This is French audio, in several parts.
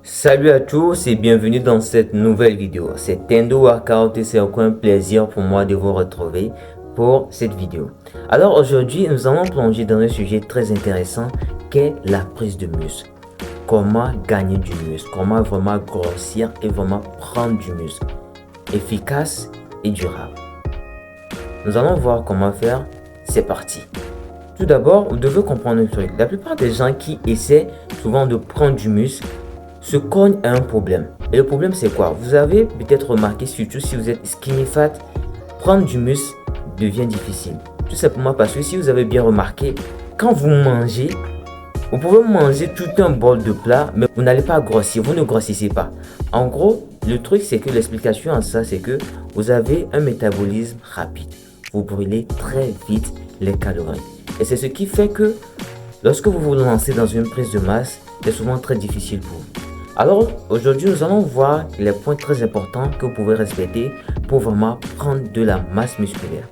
Salut à tous et bienvenue dans cette nouvelle vidéo. C'est Tendo Workout et c'est encore un plaisir pour moi de vous retrouver pour cette vidéo. Alors aujourd'hui, nous allons plonger dans un sujet très intéressant qu'est la prise de muscle. Comment gagner du muscle, comment vraiment grossir et vraiment prendre du muscle efficace et durable. Nous allons voir comment faire. C'est parti. Tout d'abord, vous devez comprendre un truc. La plupart des gens qui essaient souvent de prendre du muscle se cogne à un problème. Et le problème, c'est quoi? Vous avez peut-être remarqué, surtout si vous êtes skinny fat, prendre du muscle devient difficile. Tout simplement parce que si vous avez bien remarqué, quand vous mangez, vous pouvez manger tout un bol de plat, mais vous n'allez pas grossir, vous ne grossissez pas. En gros, le truc, c'est que l'explication à ça, c'est que vous avez un métabolisme rapide. Vous brûlez très vite les calories. Et c'est ce qui fait que lorsque vous vous lancez dans une prise de masse, c'est souvent très difficile pour vous. Alors aujourd'hui, nous allons voir les points très importants que vous pouvez respecter pour vraiment prendre de la masse musculaire.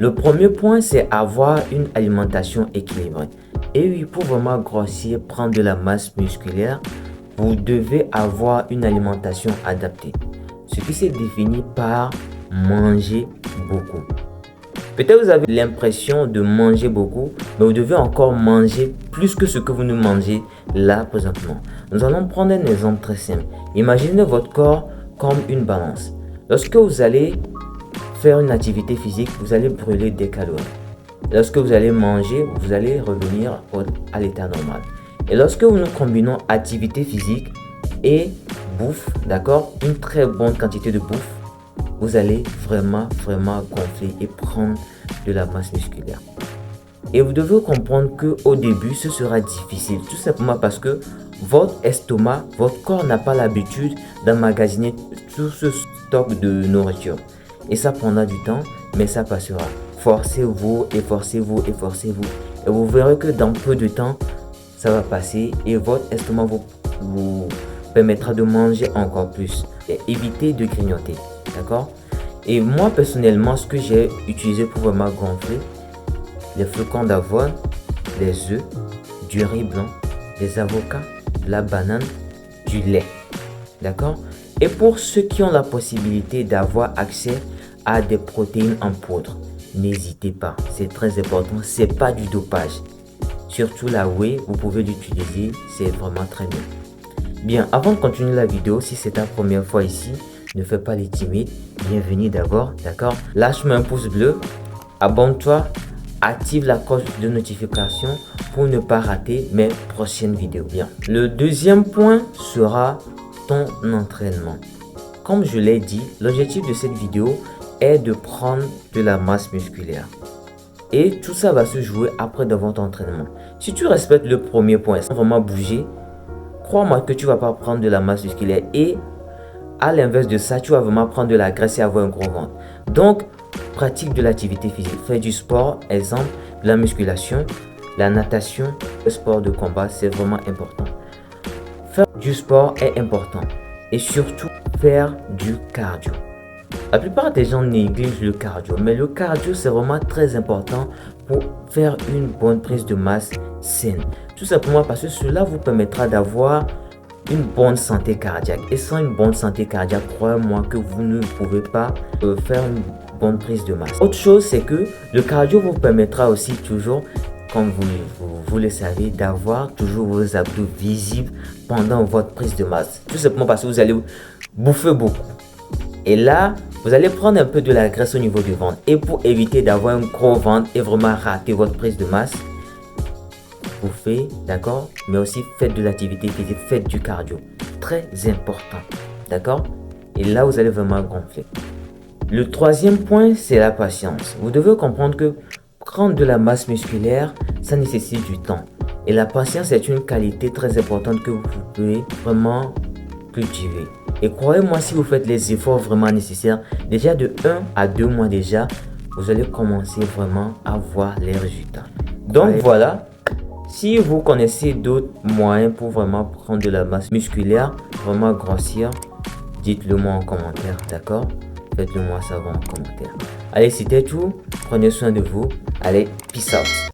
Le premier point, c'est avoir une alimentation équilibrée. Et oui, pour vraiment grossir, prendre de la masse musculaire, vous devez avoir une alimentation adaptée. Ce qui s'est défini par manger beaucoup. Peut-être vous avez l'impression de manger beaucoup, mais vous devez encore manger plus que ce que vous ne mangez là présentement. Nous allons prendre un exemple très simple. Imaginez votre corps comme une balance. Lorsque vous allez faire une activité physique, vous allez brûler des calories. Lorsque vous allez manger, vous allez revenir à l'état normal. Et lorsque nous combinons activité physique et bouffe, d'accord, une très bonne quantité de bouffe, vous allez vraiment gonfler et prendre de la masse musculaire. Et vous devez comprendre qu'au début, ce sera difficile. Tout simplement parce que votre estomac, votre corps n'a pas l'habitude d'emmagasiner tout ce stock de nourriture. Et ça prendra du temps, mais ça passera. Forcez-vous et forcez-vous et forcez-vous. Et vous verrez que dans peu de temps, ça va passer et votre estomac vous permettra de manger encore plus. Et évitez de grignoter. D'accord? Et moi personnellement, ce que j'ai utilisé pour vraiment gonfler, les flocons d'avoine, les œufs, du riz blanc, des avocats, de la banane, du lait. D'accord? Et pour ceux qui ont la possibilité d'avoir accès à des protéines en poudre, n'hésitez pas, c'est très important, c'est pas du dopage. Surtout la whey, vous pouvez l'utiliser, c'est vraiment très bien. Bien, avant de continuer la vidéo, si c'est ta première fois ici, ne fais pas les timides, bienvenue d'abord, d'accord? Lâche-moi un pouce bleu, abonne-toi, active la cloche de notification pour ne pas rater mes prochaines vidéos. Bien, le deuxième point sera ton entraînement. Comme je l'ai dit, l'objectif de cette vidéo est de prendre de la masse musculaire. Et tout ça va se jouer après dans votre entraînement. Si tu respectes le premier point, sans vraiment bouger, crois-moi que tu ne vas pas prendre de la masse musculaire. Et à l'inverse de ça, tu vas vraiment prendre de la graisse et avoir un gros ventre. Donc, pratique de l'activité physique. Fais du sport, exemple, de la musculation, la natation, le sport de combat, c'est vraiment important. Faire du sport est important. Et surtout, faire du cardio. La plupart des gens négligent le cardio, mais le cardio, c'est vraiment très important pour faire une bonne prise de masse saine. Tout simplement parce que cela vous permettra d'avoir une bonne santé cardiaque. Et sans une bonne santé cardiaque, croyez-moi que vous ne pouvez pas faire une bonne prise de masse. Autre chose, c'est que le cardio vous permettra aussi toujours, comme vous le savez, d'avoir toujours vos abdos visibles pendant votre prise de masse. Tout simplement parce que vous allez bouffer beaucoup. Et là, vous allez prendre un peu de la graisse au niveau du ventre. Et pour éviter d'avoir un gros ventre et vraiment rater votre prise de masse, bouffez, d'accord? Mais aussi faites de l'activité physique, faites du cardio. Très important, d'accord? Et là, vous allez vraiment gonfler. Le troisième point, c'est la patience. Vous devez comprendre que prendre de la masse musculaire, ça nécessite du temps. Et la patience est une qualité très importante que vous pouvez vraiment cultiver. Et croyez-moi, si vous faites les efforts vraiment nécessaires, déjà de 1 à 2 mois déjà, vous allez commencer vraiment à voir les résultats. Donc voilà, si vous connaissez d'autres moyens pour vraiment prendre de la masse musculaire, vraiment grossir, dites-le moi en commentaire, d'accord? Faites-le moi savoir en commentaire. Allez, c'était tout. Prenez soin de vous. Allez, peace out.